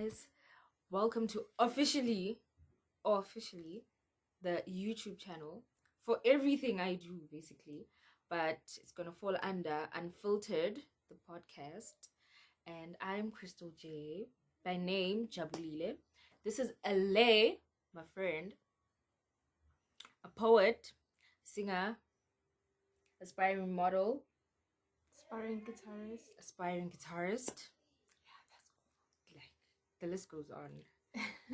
guys, welcome to officially the YouTube channel for everything I do basically, but it's gonna fall under Unfiltered, the podcast. And I'm Crystal J, by name Jabulile. This is Aleigh, my friend, a poet, singer, aspiring model, aspiring guitarist. Yeah, that's all. Like the list goes on.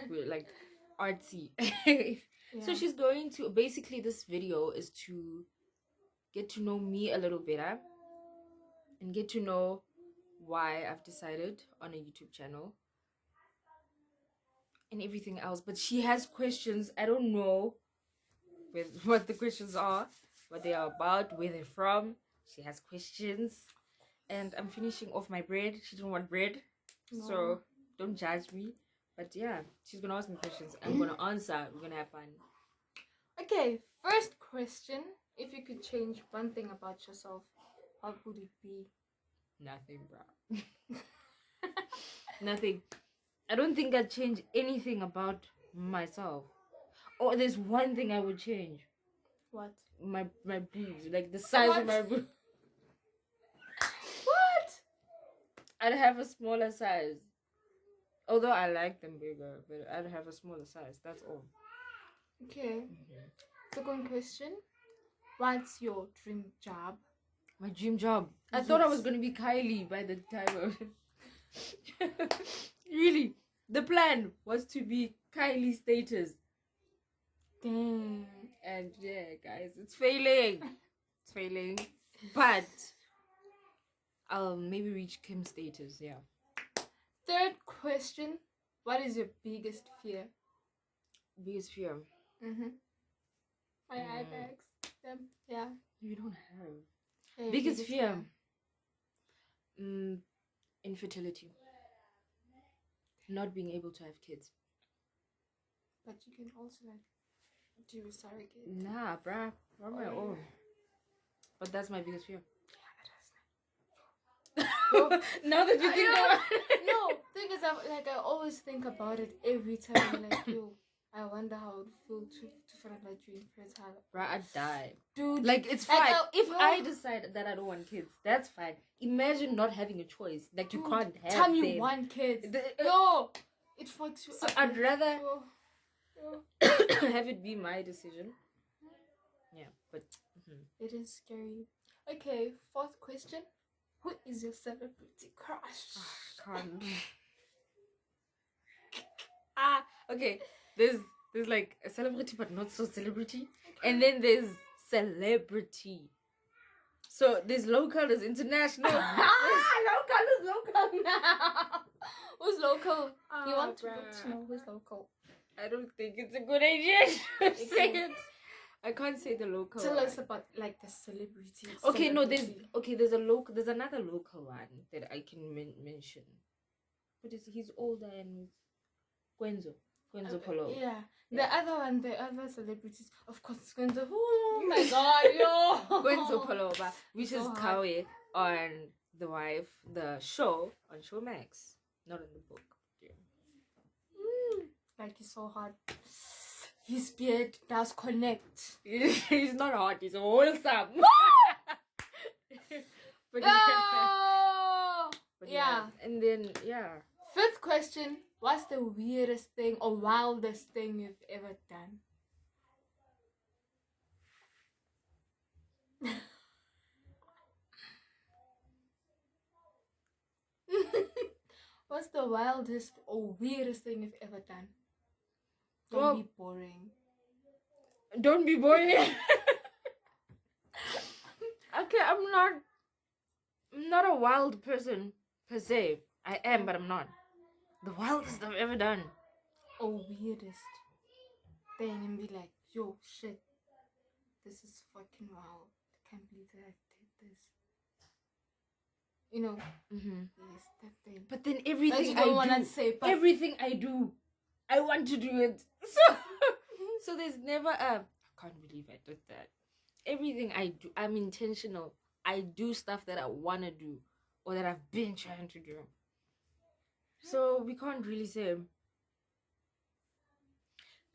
We're like artsy. So she's going to basically, this video is to get to know me a little better and get to know why I've decided on a YouTube channel and everything else. But she has questions. I don't know with what the questions are, what they are about, where they're from. She has questions, and I'm finishing off my bread. She didn't want bread, so don't judge me. But yeah, she's gonna ask me questions. I'm gonna answer. We're gonna have fun. Okay, first question. If you could change one thing about yourself, what would it be? Nothing, bro. Nothing. I don't think I'd change anything about myself. Oh, there's one thing I would change. What? My boobs, like the size of my boobs. What? I'd have a smaller size. Although I like them bigger, but I'd have a smaller size. That's all. Okay. Second question. What's your dream job? My dream job. I thought I was gonna be Kylie by the time of really. The plan was to be Kylie status. Dang. And yeah, guys, it's failing. It's failing. But I'll maybe reach Kim status, yeah. Third question. What is your biggest fear? Biggest fear? My eye bags. Them. Yeah. You don't have. Hey, biggest fear? Infertility. Not being able to have kids. But you can also like do a surrogate. Nah, bruh. On my own. But that's my biggest fear. Now that you think about it. No, thing is, I always think about it every time. Like, yo, I wonder how it would feel to find out that you're infertile. Bruh, I'd die. Dude. Like, it's fine. If I decide that I don't want kids, that's fine. Imagine not having a choice. Like, you can't have time them. you want kids. No! It fucks you So up. I'd rather have it be my decision. Yeah, but... It is scary. Okay, fourth question. Who is your celebrity crush? Can't. Okay. There's like a celebrity, but not so celebrity. Okay. And then there's celebrity. So there's local, there's international. Local is local now. Who's local? You want to know who's local? I don't think it's a good idea to say it. I can't say the local. Tell us about like the celebrity. Okay, no, there's another local one that I can mention. But he's older and Gwenzo Polo. Yeah. The other celebrities, of course, Gwenzo. Oh my god, yo. Gwenzo Polo, which is Kawe on the show on Showmax, not in the book. Yeah. Like, he's so hot. His beard does connect. He's not hot, he's wholesome. But yeah. And then, yeah. Fifth question. What's the weirdest thing or wildest thing you've ever done? What's the wildest or weirdest thing you've ever done? Don't be boring. Don't be boring. Okay, I'm not a wild person per se. I am, but I'm not. The wildest I've ever done. Or weirdest thing, and be like, yo, shit, this is fucking wild. I can't believe that I did this. You know, yes, that thing. But then everything I do, I want to do it. So there's never I can't believe I did that. Everything I do, I'm intentional. I do stuff that I want to do or that I've been trying to do. So we can't really say.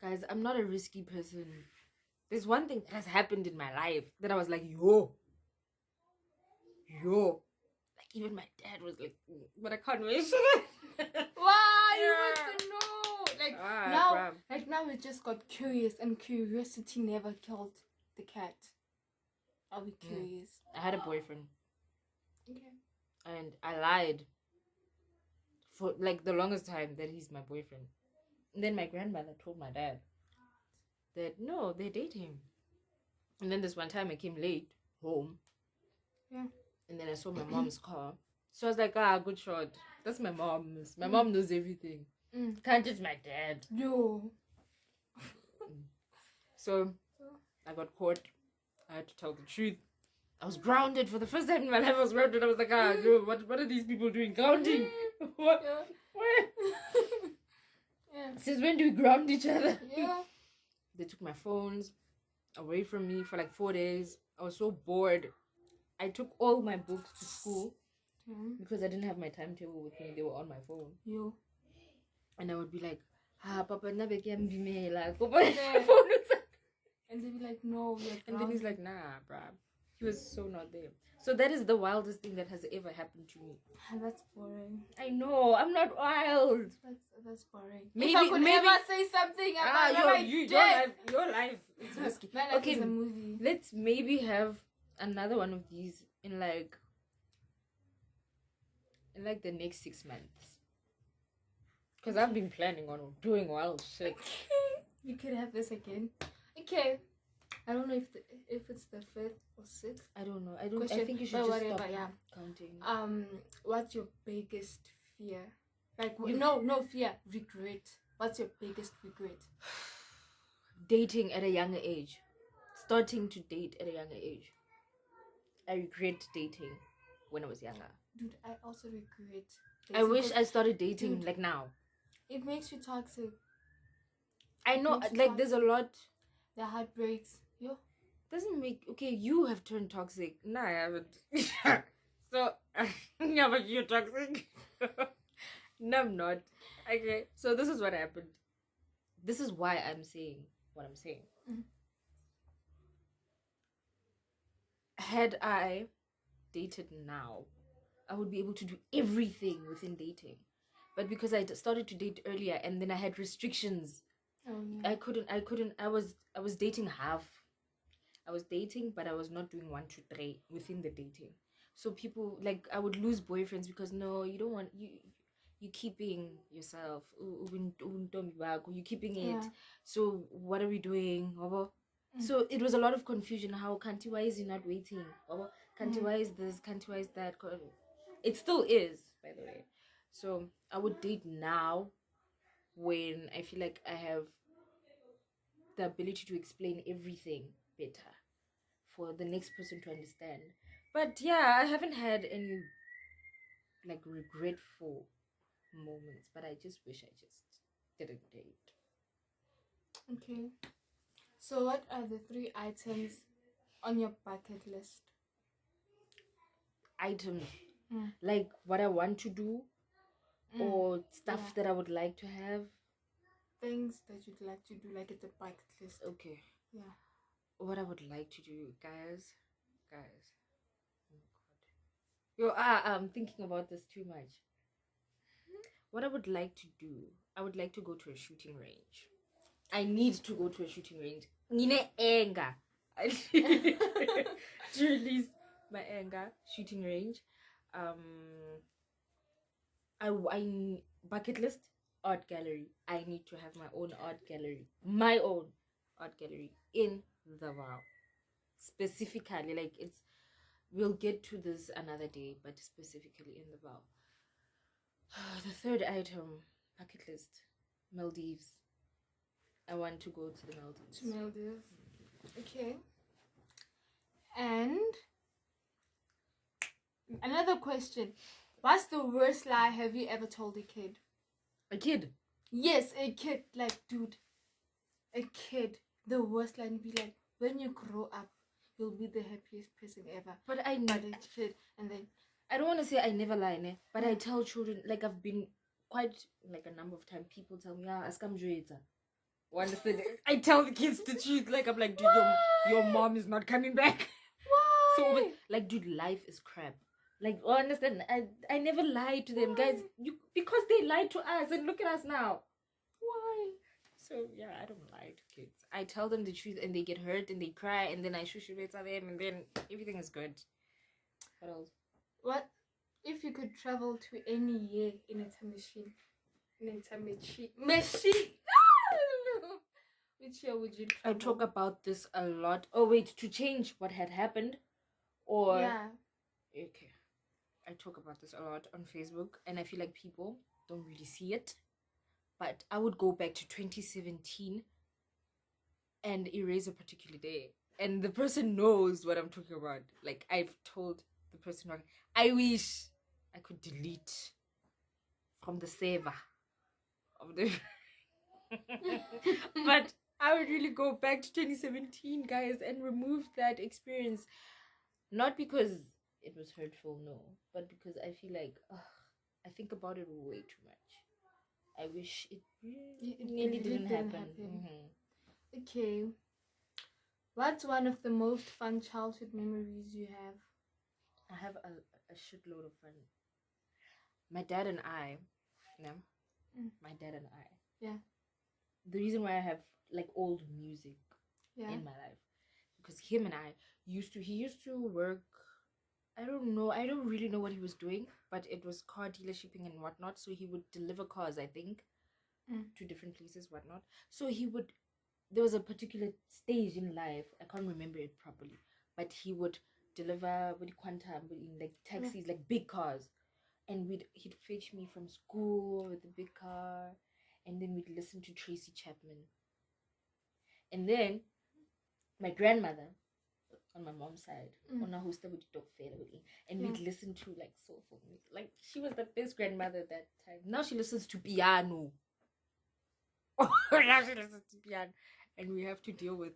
Guys, I'm not a risky person. There's one thing that has happened in my life that I was like, yo. Like, even my dad was like, but I can't mention it. Why? You Yeah. want to know? Like Bruh. now we just got curious, and curiosity never killed the cat. Are we curious? I had a boyfriend. Okay. And I lied for like the longest time that he's my boyfriend. And then my grandmother told my dad that no, they're dating. And then this one time I came late home. Yeah. And then I saw my mom's car. So I was like, good shot. That's my mom's. My mom knows everything. Can't just my dad. Yo. So I got caught. I had to tell the truth. I was grounded for the first time in my life. I was grounded. I was like, yo, what are these people doing? Grounding? What? Yeah. What? Yeah. Since when do we ground each other? Yeah. They took my phones away from me for like 4 days. I was so bored. I took all my books to school because I didn't have my timetable with me. They were on my phone. Yo. And I would be like, Papa, never can be me. Like, and they'd be like, no, we're and then he's like, nah, bruh. He was so not there. So that is the wildest thing that has ever happened to me. That's boring. I know, I'm not wild. That's boring. Maybe, if I could ever say something about your life is risky. My life Okay, is a movie. Let's maybe have another one of these in like the next 6 months. Because I've been planning on doing wild shit. We could have this again. Okay. I don't know if it's the 5th or 6th. I don't know. I think you should just stop counting. What's your biggest fear? Like no fear, regret. What's your biggest regret? Dating at a younger age. Starting to date at a younger age. I regret dating when I was younger. Dude, I also regret dating. I wish I started dating like now. It makes you toxic. I know, like there's a lot. The heartbreaks. Yo. Doesn't make okay. You have turned toxic. No, I haven't. So yeah, but you're toxic. No, I'm not. Okay, so this is what happened. This is why I'm saying what I'm saying. Had I dated now, I would be able to do everything within dating. But because I started to date earlier and then I had restrictions, I couldn't. I was dating half. I was dating, but I was not doing 1, 2, 3 within the dating. So people like I would lose boyfriends because no, you don't want you keeping yourself. You keeping it. Yeah. So what are we doing? So it was a lot of confusion. How Kanti, why is he not waiting? Kanti, why is this? Kanti, why is that? It still is, by the way. So I would date now when I feel like I have the ability to explain everything better for the next person to understand. But yeah, I haven't had any like regretful moments, but I just wish I just didn't date. Okay. So what are the 3 items on your bucket list? Items like what I want to do or stuff that I would like to have. Things that you'd like to do, like it's a bucket list. Okay. Yeah. What I would like to do, guys. Oh God. I'm thinking about this too much. What I would like to do, I would like to go to a shooting range. I need to go to a shooting range. Nine anger. To release my anger. Shooting range. I bucket list, art gallery. I need to have my own art gallery. My own art gallery in the wow. Specifically, like we'll get to this another day, but specifically in the wow. The 3rd item, bucket list, Maldives. I want to go to the Maldives. To Maldives. Okay. And another question. What's the worst lie have you ever told a kid? A kid? Yes, a kid. Like, dude, a kid. The worst lie would be like, when you grow up, you'll be the happiest person ever. But a kid. And then I don't want to say I never lie, but I tell children, like I've been quite like a number of times people tell me, askam jueta. Understand? I tell the kids the truth. Like, I'm like, dude, your mom is not coming back. Why? So, like, dude, life is crap. Like, understand? I never lied to them, guys. Because they lied to us, and look at us now. Why? So yeah, I don't lie to kids. I tell them the truth, and they get hurt, and they cry, and then I shushubeta them, and then everything is good. What else? What if you could travel to any year in a time machine? In a time machine. Which year would you travel? I talk about this a lot. Oh wait, to change what had happened, or yeah. Okay, I talk about this a lot on Facebook, and I feel like people don't really see it. But I would go back to 2017 and erase a particular day, and the person knows what I'm talking about. Like, I've told the person, I wish I could delete from the saver of the but I would really go back to 2017, guys, and remove that experience. Not because it was hurtful, no, but because I feel like I think about it way too much. I wish it really didn't happen. Mm-hmm. Okay. What's one of the most fun childhood memories you have? I have a shitload of fun. My dad and I, my dad and I. Yeah. The reason why I have like old music in my life, because him and I he used to work. I don't really know what he was doing, but it was car dealershiping and whatnot. So he would deliver cars, I think, to different places, whatnot. So there was a particular stage in life, I can't remember it properly, but he would deliver with quantum in like taxis, like big cars, and he'd fetch me from school with the big car, and then we'd listen to Tracy Chapman. And then my grandmother on my mom's side, and we'd listen to like soulful music. Like, she was the best grandmother at that time. Now she listens to piano. Now she listens to piano, and we have to deal with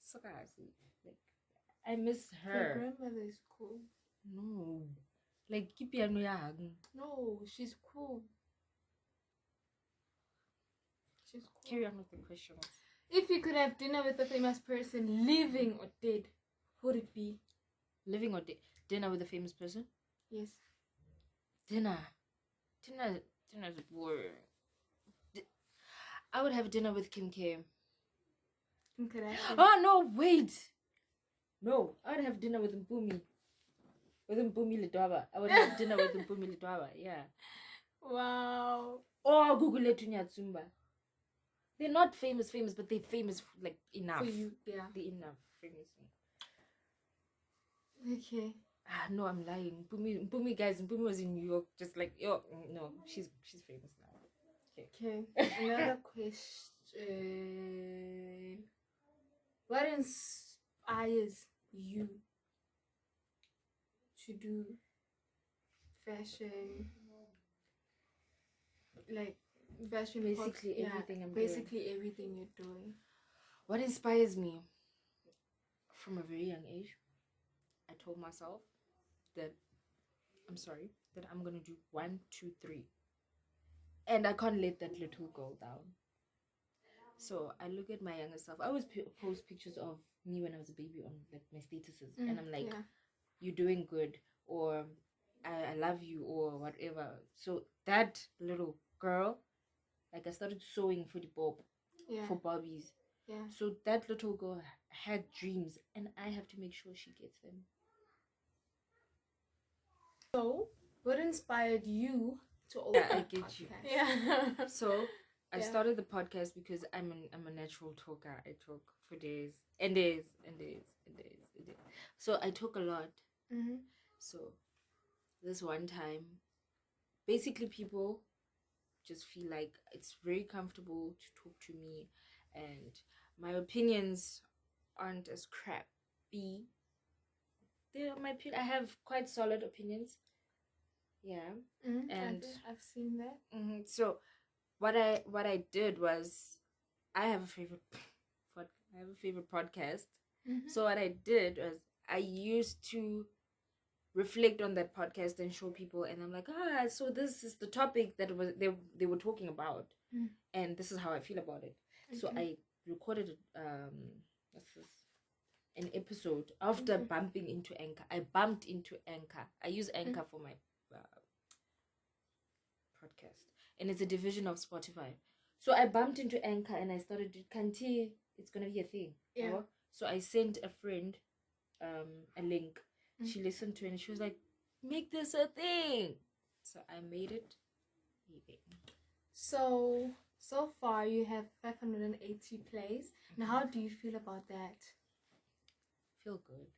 sarcasm. Like, I miss her. Your grandmother is cool. No, like piano yang. No, she's cool. She's cool. Carry on with the questions. If you could have dinner with a famous person, living or dead, who would it be? Living or dead? Dinner with a famous person? Yes. Dinner is boring. I would have dinner with Kim K. Kim Kardashian. Oh no, wait. No, I would have dinner with Mpumi. With Mpumi Lidwaba. I would have dinner with Mpumi Lidwaba, yeah. Wow. Or Google Tunyatsumba. They're not famous, but they're famous like enough. For you, yeah. They're enough famous. Okay. No, I'm lying. Mpumi, guys, Mpumi was in New York, just like, no, she's famous now. Okay. Another question. What inspires you to do fashion? Like fashion, basically everything I'm basically doing. Everything you're doing. What inspires me? From a very young age, I told myself that I'm gonna do 1, 2, 3, and I can't let that little girl down. So I look at my younger self. I always post pictures of me when I was a baby on like my statuses, and I'm like, you're doing good, or I love you, or whatever. So that little girl, like, I started sewing for the Bob, for Barbies. Yeah. So that little girl had dreams, and I have to make sure she gets them. So, what inspired you to open? Yeah, I get you. Yeah. So I started the podcast because I'm a natural talker. I talk for days and days and days and days and days. So I talk a lot. Mm-hmm. So this one time, basically people just feel like it's very comfortable to talk to me, and my opinions aren't as crappy. I have quite solid opinions. Yeah. Mm-hmm. And I've seen that. Mm-hmm. So what I did was, I have a favorite podcast. Mm-hmm. So what I did was, I used to reflect on that podcast and show people, and I'm like, so this is the topic that was they were talking about, and this is how I feel about it. Okay. So I recorded what's this, an episode after bumping into Anchor. I bumped into Anchor. I use Anchor for my podcast, and it's a division of Spotify. So I bumped into Anchor and I started Kanti, it's gonna be a thing. Yeah. So I sent a friend a link. She listened to it and she was like, make this a thing. So I made it a thing. So far you have 580 plays. Now how do you feel about that? Feel good.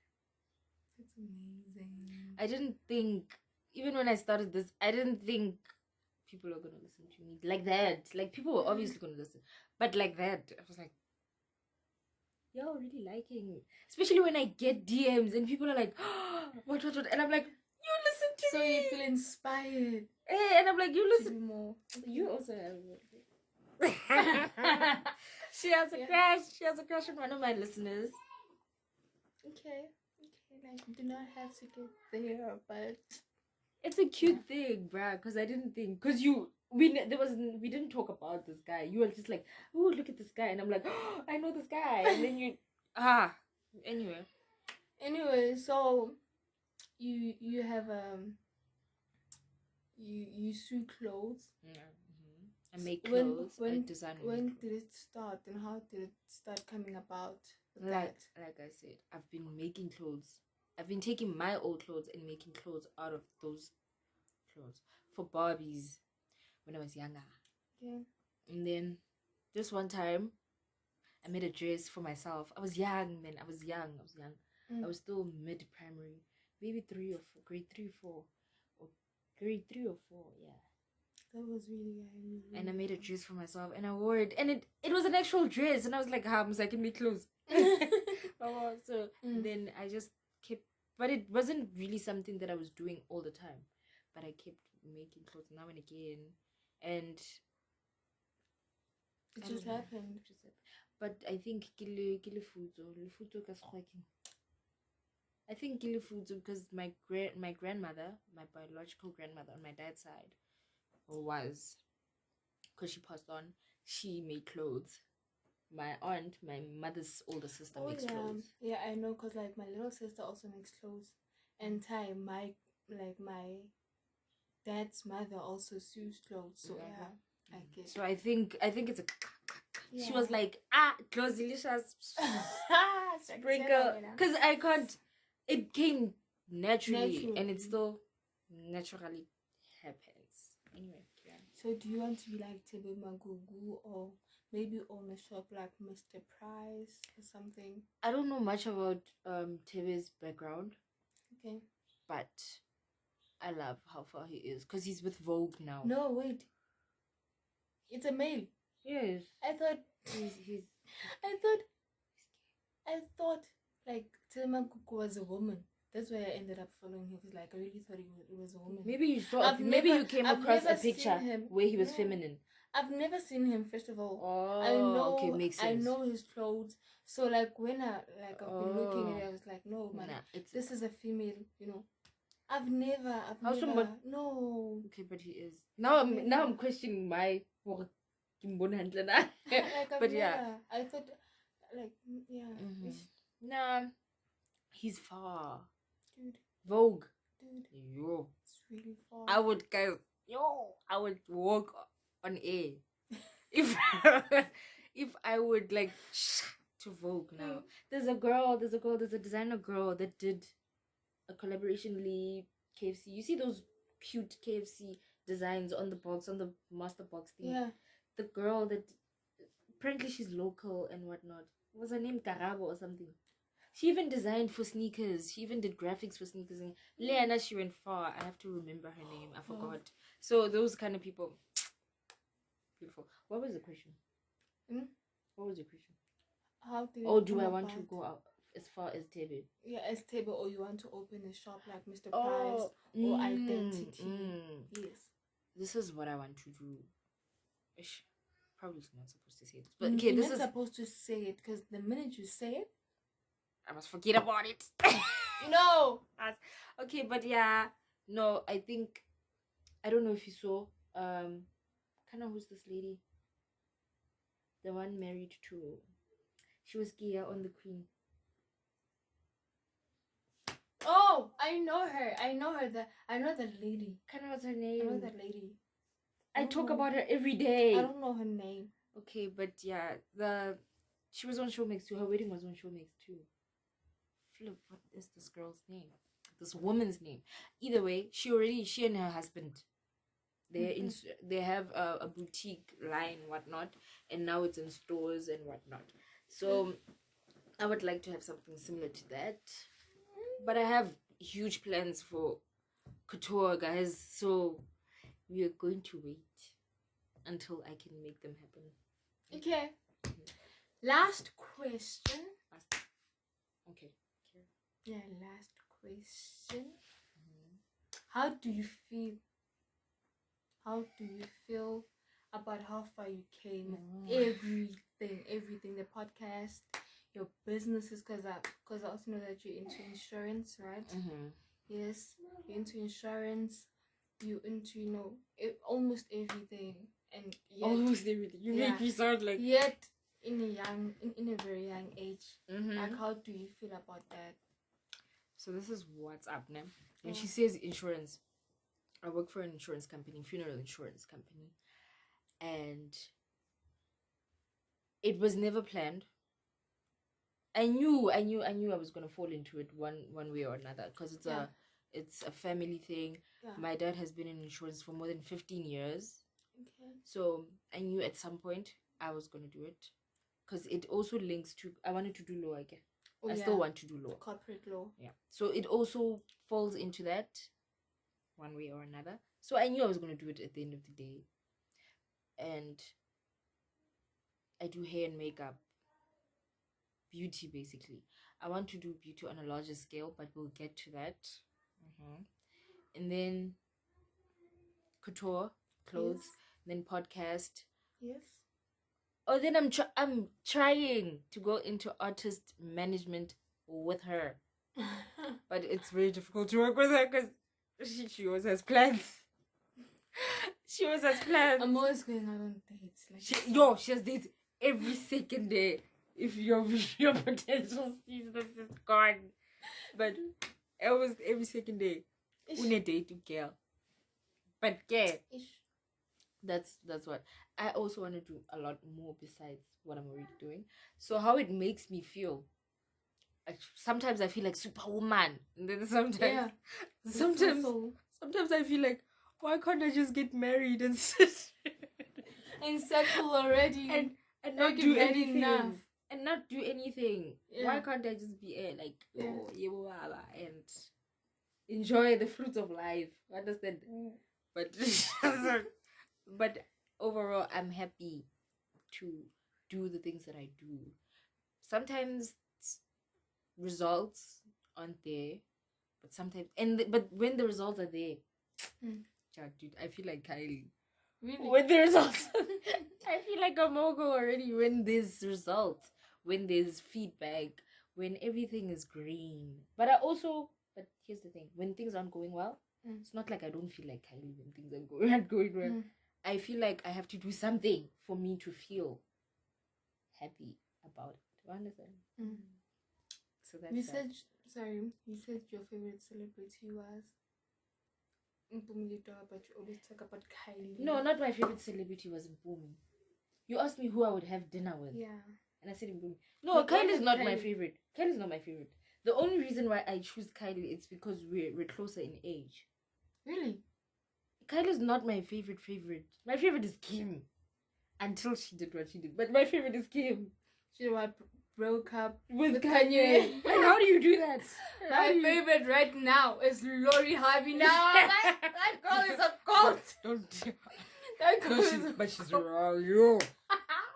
That's amazing. I didn't think, even when I started this, I didn't think people are gonna listen to me like that. Like, people were obviously gonna listen, but like that, I was like, y'all really liking me. Especially when I get DMs and people are like, oh, what, and I'm like, you listen to so me. So you feel inspired. Hey, and I'm like, you listen more. You also have she has a crush. She has a crush on one of my listeners. Okay. Like, you do not have to get there, but it's a cute thing, bruh. Because I didn't think, because we didn't talk about this guy. You were just like, oh, look at this guy, and I'm like, oh, I know this guy, and then you anyway, so you have you sew clothes. I make clothes. I design. When did it start, and how did it start coming about? Like I said, I've been making clothes. I've been taking my old clothes and making clothes out of those clothes for Barbies when I was younger. Yeah. And then this one time, I made a dress for myself. I was young, man. I was young. I was still mid-primary, maybe grade 3 or 4, or grade 3 or 4, yeah. That was really young. And I made a dress for myself, and I wore it, and it was an actual dress, and I was like, I can make clothes. So then I just kept, but it wasn't really something that I was doing all the time, but I kept making clothes now and again, and it just happened. But I think I think because my grandmother, my biological grandmother on my dad's side, was, because she passed on, she made clothes. My aunt, my mother's older sister, makes clothes. Yeah, I know, because like my little sister also makes clothes. And my dad's mother also sews clothes. So yeah, I get. So I think it's a. Yeah. She was like, clothes delicious. Sprinkle, because I can't. It came naturally, and it still naturally happens. Anyway. Yeah. So do you want to be like Tebe Magugu, or maybe own a shop like Mr. Price or something? I don't know much about Tebe's background. Okay. But I love how far he is, because he's with Vogue now. No, wait. It's a male. Yes. I thought he's I thought like Tebe Magugu was a woman. That's why I ended up following him, because like I really thought it was a woman. Maybe you saw. You came across a picture where he was feminine. I've never seen him. First of all, okay, makes sense. I know his clothes. So like when I've been looking at it, I was like, no man, this is a female. You know, I've never. No. Okay, but he is now. I'm questioning my. But yeah, I thought like Nah, he's far. Dude. Vogue. Dude. Yo. It's really far. I would walk on air. if I would like to Vogue now. There's a designer girl that did a collaboration with KFC. You see those cute KFC designs on the box, on the master box thing? Yeah. The girl that apparently she's local and whatnot. Was her name Karabo or something? She even designed for sneakers. She even did graphics for sneakers. And Leana, she went far. I have to remember her name. I forgot. So those kind of people. Beautiful. What was the question? What was your question? How did do I want to go out as far as Tebe? Yeah, as Tebe, or you want to open a shop like Mr. Price or Identity? Yes. This is what I want to do. Ish. Probably not supposed to say this, but okay, You're not supposed to say it, because the minute you say it, I must forget about it. No. Okay, but yeah, no, I think I don't know if you saw kind of who's this lady, the one married to, she was Gia on the Queen. Oh, I know her. I know the lady. Kind of what's her I know name? that lady. I don't talk know. about her every day. I don't know her name. Okay, but yeah, she was on Showmax too. Her wedding was on Showmax too. Flip, what is this girl's name? This woman's name. Either way, she and her husband, they have a boutique line, whatnot, and now it's in stores and whatnot. So I would like to have something similar to that, but I have huge plans for couture, guys. So we are going to wait until I can make them happen. Okay. Last question. Okay. Yeah, last question. How do you feel? How do you feel about how far you came? Everything. The podcast, your businesses, because I also know that you're into insurance, right? Yes, you're into insurance. You're into almost everything, and yet, almost everything. You make me sound like yet in a very young age. Like, how do you feel about that? So this is what's up now. When she says insurance, I work for an insurance company, funeral insurance company, and it was never planned. I knew I was gonna fall into it one way or another, because it's a family thing. My dad has been in insurance for more than 15 years. Okay. So I knew at some point I was gonna do it, because it also links to, I wanted to do law again. I still want to do law. Corporate law. Yeah. So it also falls into that one way or another. So I knew I was going to do it at the end of the day. And I do hair and makeup. Beauty, basically. I want to do beauty on a larger scale, but we'll get to that. And then couture, clothes, then podcast. Yes. Oh, then I'm trying to go into artist management with her. But it's very difficult to work with her because she always has plans. She always has plans. I'm always going out on dates. She has dates every second day. If your potential sees this is gone. But almost every second day. Une date to girl. But yeah. That's what I also want to do, a lot more besides what I'm already doing. So how it makes me feel, sometimes I feel like Superwoman, and then sometimes I feel like, why can't I just get married and sit and settle already and not do anything and not do anything? Why can't I just be and enjoy the fruits of life? Understand? But overall, I'm happy to do the things that I do. Sometimes results aren't there, but sometimes, but when the results are there, dude, I feel like Kylie. Really? When the results, I feel like a mogul already. When there's results, when there's feedback, when everything is green. But here's the thing: when things aren't going well, it's not like I don't feel like Kylie when things aren't going well. I feel like I have to do something for me to feel happy about it. Do you understand? So that's you said your favorite celebrity was Mpumi, but you always talk about Kylie. No, not my favorite celebrity was Mpumi. You asked me who I would have dinner with. Yeah. And I said Mpumi. No, Kylie's not my favorite. Kylie's not my favorite. The only reason why I choose Kylie is because we're closer in age. Really? Kylie's not my favorite. My favorite is Kim. Until she did what she did. But my favorite is Kim. She broke up with Kanye. And how do you do that? My favorite right now is Lori Harvey. Now that girl is a goat. Don't. That girl but she's wrong. You.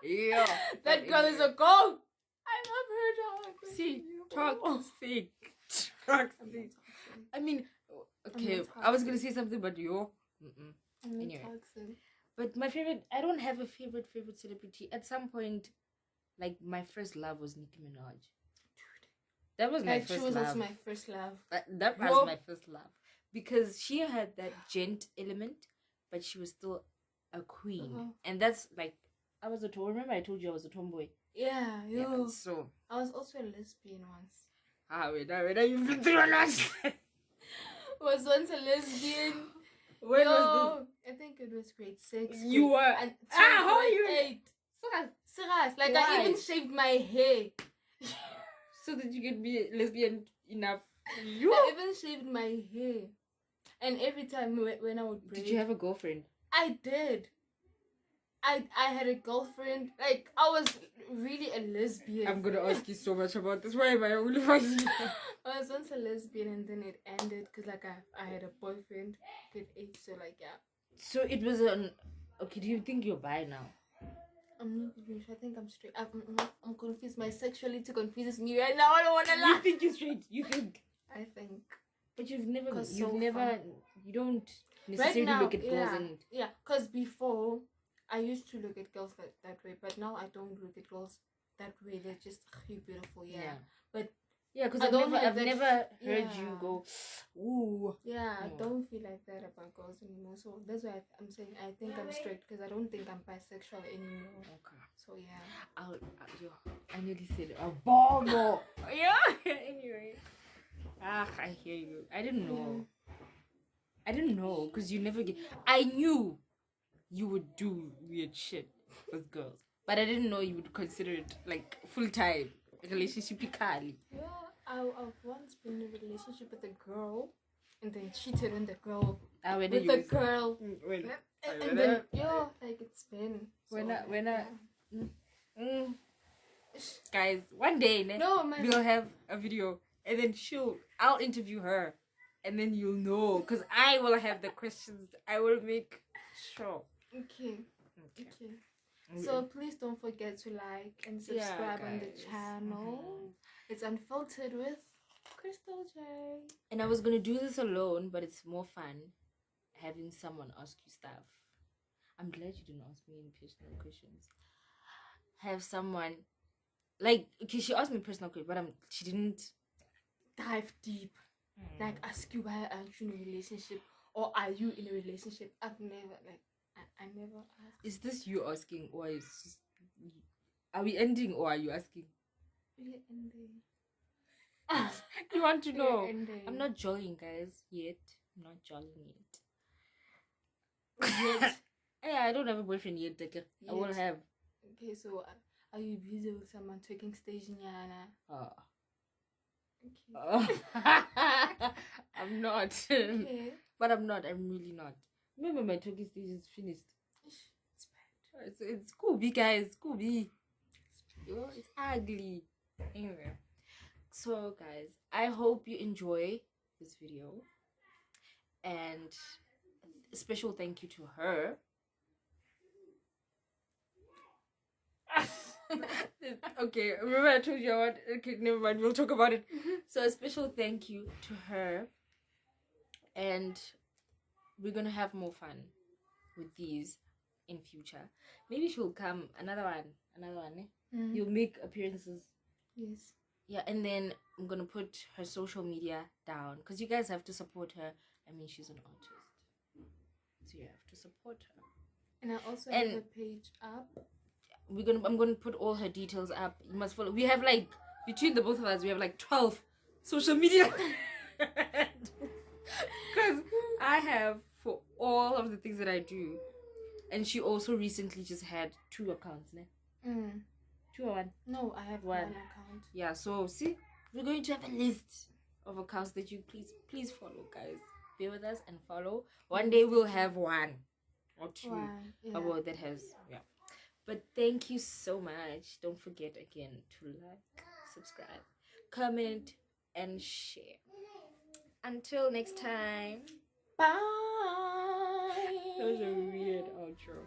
Yeah. That girl is a goat. I love her now. See, toxic. Toxic. I mean, okay, I was gonna say something, but you. Anyway. But my favorite, I don't have a favorite celebrity. At some point, like, my first love was Nicki Minaj. That was my Like, first she was love. also my first love. That was my first love. Because she had that gent element, but she was still a queen. And that's like, I was a tomboy. Remember I told you I was a tomboy? Yeah, so. I was also a lesbian once. Wait, you've been through a lot. Was once a lesbian. When was this? I think it was grade 6. You were. How are you? 8. Serious. Like, Why? I even shaved my hair. So that you can be lesbian enough. I even shaved my hair. And every time when I would braid... Did you have a girlfriend? I did. I had a girlfriend. Like, I was really a lesbian. I'm gonna ask you so much about this. Why am I only finding you? I was once a lesbian and then it ended because like I had a boyfriend. Grade 8, so like yeah. So it was an... Okay, do you think you're bi now? I'm not even sure. I think I'm straight. I'm confused. My sexuality confuses me right now. I don't want to lie. You think you're straight? You think? I think. But you've never... Fun. You don't necessarily right now, look at girls and... Yeah, because before... I used to look at girls that way, but now I don't look at girls that way. They're just beautiful, But yeah, because I've never heard you go, ooh. Yeah, I don't feel like that about girls anymore. So that's why I'm saying I think I'm straight because I don't think I'm bisexual anymore. Okay. So yeah. I nearly said a bomb. Yeah. Anyway. I hear you. I didn't know. I didn't know because you never get. I knew you would do weird shit with girls, but I didn't know you would consider it like full-time relationship. Yeah, I've once been in a relationship with a girl and then cheated on the girl with the girl. And then like it's been guys, one day we'll have a video and then I'll interview her and then you'll know because I will have the questions. I will make sure. Okay. So please don't forget to like and subscribe on the channel. It's Unfiltered with Crystal J. And I was gonna do this alone, but it's more fun having someone ask you stuff. I'm glad you didn't ask me any personal questions. Have someone okay, she asked me personal questions, but she didn't dive deep. Like ask you why aren't you in a relationship or are you in a relationship? I've never I never asked. Is this you asking or are we ending or are you asking? We're ending. You want to know? I'm not jollying, guys, yet. I'm not jollying yet. Yeah, I don't have a boyfriend yet. I will have. Okay, so are you busy with someone taking stage in Yana? Okay. I'm not. Okay. But I'm not. I'm really not. Remember my talking stage is finished. It's bad. It's Scooby, guys. Scooby. It's ugly. Anyway. So, guys, I hope you enjoy this video. And a special thank you to her. Okay, remember I told you okay, never mind. We'll talk about it. So, a special thank you to her. And we're gonna have more fun with these in future. Maybe she'll come another one. You'll make appearances. Yes. Yeah, and then I'm gonna put her social media down because you guys have to support her. I mean, she's an artist, so you have to support her. And I also have a page up. I'm gonna put all her details up. You must follow. We have between the both of us, we have 12 social media. Because I have for all of the things that I do, and she also recently just had 2 accounts, ne? 2 or 1? No, I have 1 account. Yeah, so see, we're going to have a list of accounts that you please follow, guys. Be with us and follow. One day we'll have 1 or 2 about that has But thank you so much. Don't forget again to like, subscribe, comment, and share. Until next time. Bye. That was a weird outro.